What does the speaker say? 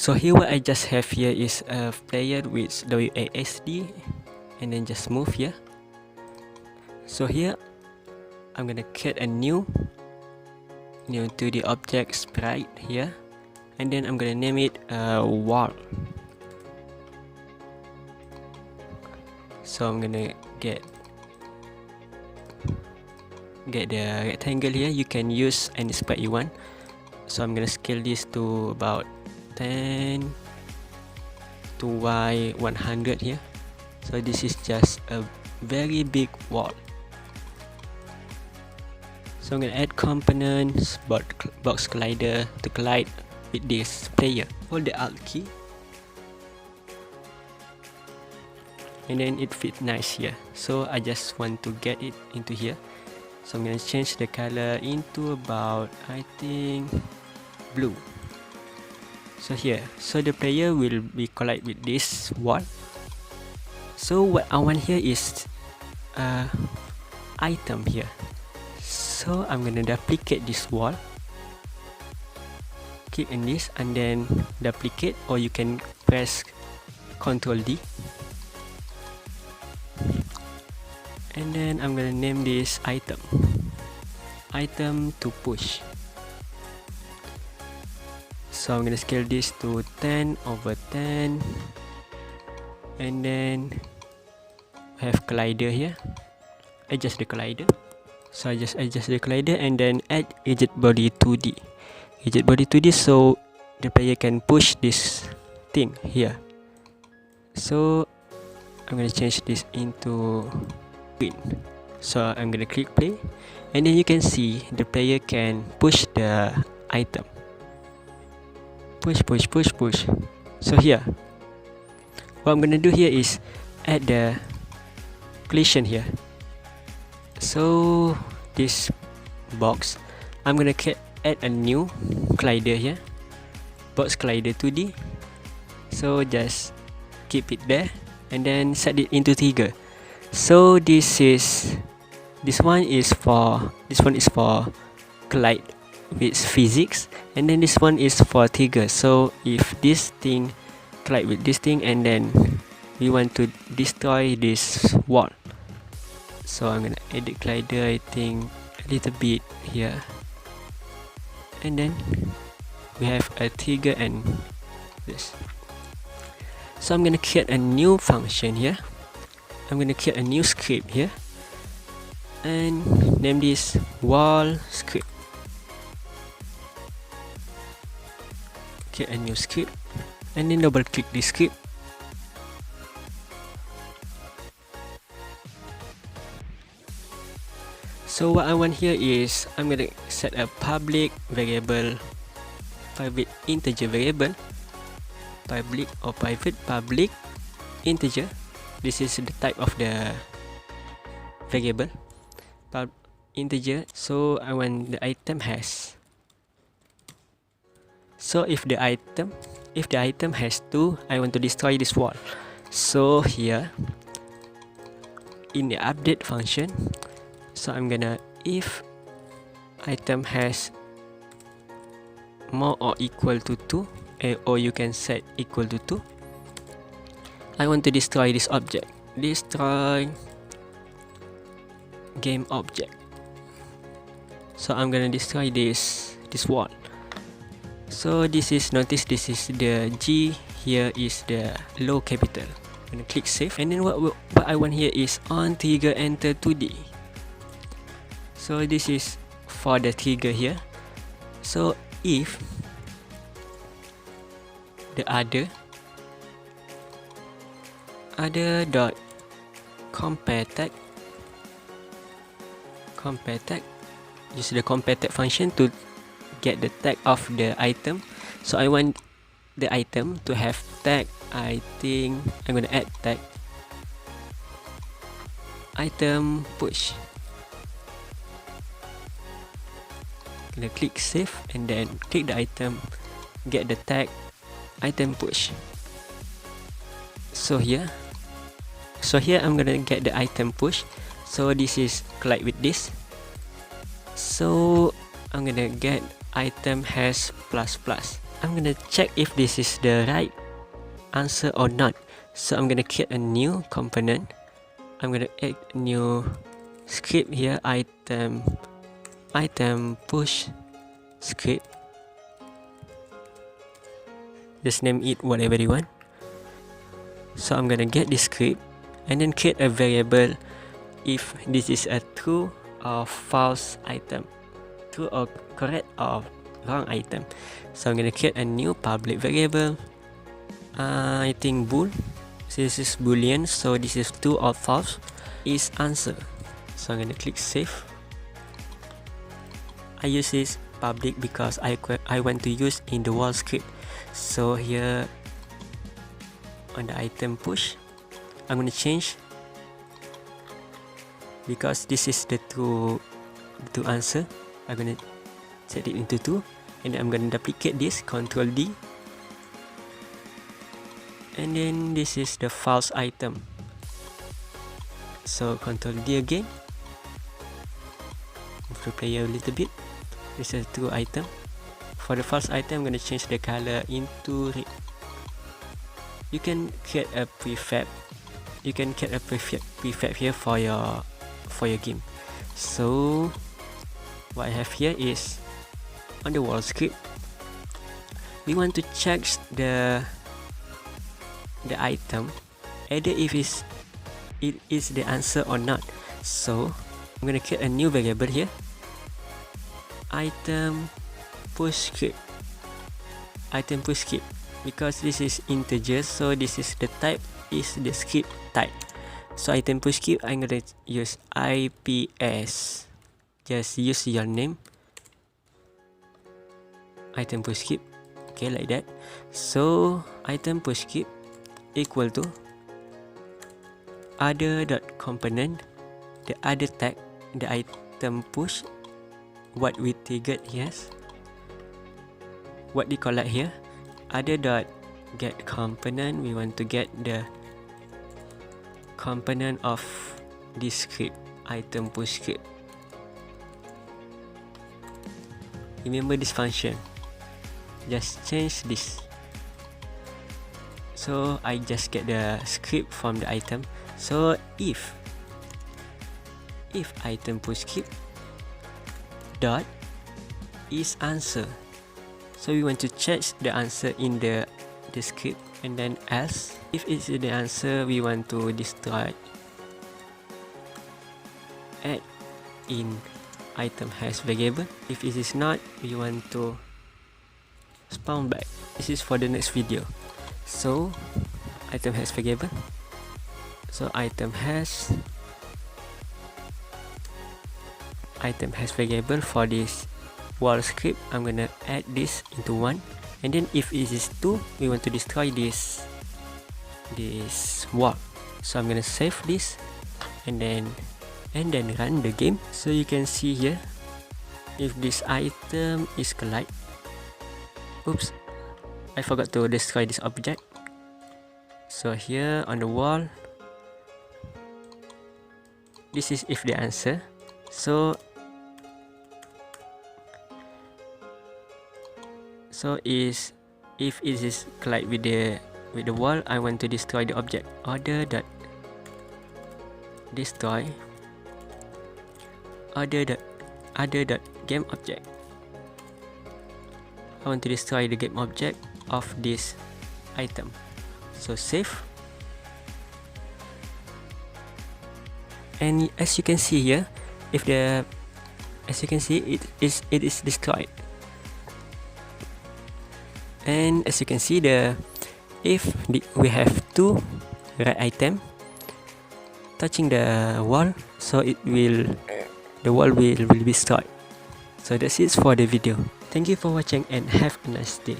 So here what I just have here is a player with WASD, and then just move here. So here I'm gonna create a new 2D object sprite here, and then I'm gonna name it wall. So I'm gonna get the rectangle here. You can use any sprite you want. So I'm gonna scale this to about 10 to y 100 here. So this is just a very big wall. So I'm gonna add components, box collider to collide with this player. Hold the Alt key, and then it fits nice here. So I just want to get it into here. So I'm gonna change the color into about, I think, blue. So here, so the player will be collide with this wall. So what I want here is item here. So I'm gonna duplicate this wall, click on this and then duplicate, or you can press Ctrl D, and then I'm gonna name this item to push. So I'm gonna scale this to 10/10, and then have collider here. Adjust the collider. So I just adjust the collider and then add edge body 2D. Edge body 2D, so the player can push this thing here. So I'm gonna change this into green. So I'm gonna click play, and then you can see the player can push the item. Push. So here, what I'm gonna do here is add the collision here. So this box, I'm gonna add a new collider here, box collider 2D. So just keep it there and then set it into trigger. So this one is for collide with physics, and then this one is for trigger. So if this thing collide with this thing and then we want to destroy this wall, so I'm gonna edit collider, I think a little bit here, and then we have a trigger and this. So I'm gonna create a new function here. I'm gonna create a new script here and name this wall script. Create a new script and then double click this script. So what I want here is I'm gonna set a public variable, private integer variable, public or private, public integer. This is the type of the variable, integer. So I want the item has. So if the item has 2, I want to destroy this wall. So here in the update function, so I'm gonna, if item has more or equal to 2, or you can set equal to 2, I want to destroy this object. Destroy game object. So I'm gonna destroy this wall. So this is, notice this is the G, here is the low capital. I'm gonna click save, and then what I want here is on trigger enter 2D. So this is for the trigger here. So if the other dot compare tag, use the compare tag function to get the tag of the item. So I want the item to have tag, I think I'm gonna add tag item push. Gonna click save and then click the item, get the tag item push. So here I'm gonna get the item push. So this is collide with this. So I'm gonna get item has plus plus. I'm gonna check if this is the right answer or not. So I'm gonna create a new component. I'm gonna add a new script here, item push script. Just name it whatever you want. So I'm gonna get this script and then create a variable if this is a true or false item, true or correct or wrong item. So I'm gonna create a new public variable. I think bool. So this is boolean, so this is true or false is answer. So I'm gonna click save. I use this public because I want to use in the wall script. So here on the item push, I'm gonna change, because this is the true answer. I'm gonna set it into 2, and then I'm gonna duplicate this, Ctrl D, and then this is the false item. So Ctrl D again, move the player a little bit. This is a true item. For the false item, I'm gonna change the color into red. You can create a prefab. You can create a prefab here for your game. So what I have here is on the wall script. We want to check the item, either if it is the answer or not. So I'm gonna create a new variable here, item push script, because this is integer, so this is the type is the script type. So item push script, I'm gonna use IPS. Just use your name, item push script, okay, like that. So item push script equal to other.component, the other tag, the item push, what we triggered here, what we collect here, other.get component. We want to get the component of this script, item push script. Remember this function, just change this. So I just get the script from the item. So if item push script dot is answer, so we want to check the answer in the script, and then else if it's the answer, we want to destroy, add in item has variable. If it is not, we want to spawn back. This is for the next video. So item has variable, so item has variable for this wall script. I'm gonna add this into 1, and then if it is 2, we want to destroy this wall. So I'm gonna save this and then run the game. So you can see here, if this item is collide, oops, I forgot to destroy this object. So here on the wall, this is if the answer. So is if it is collide with the wall, I want to destroy the object. Order.destroy game object. I want to destroy the game object of this item. So save, and as you can see here, it is destroyed. And as you can see, we have 2 red item touching the wall, so the wall will be destroyed. So that's it for the video. Thank you for watching and have a nice day.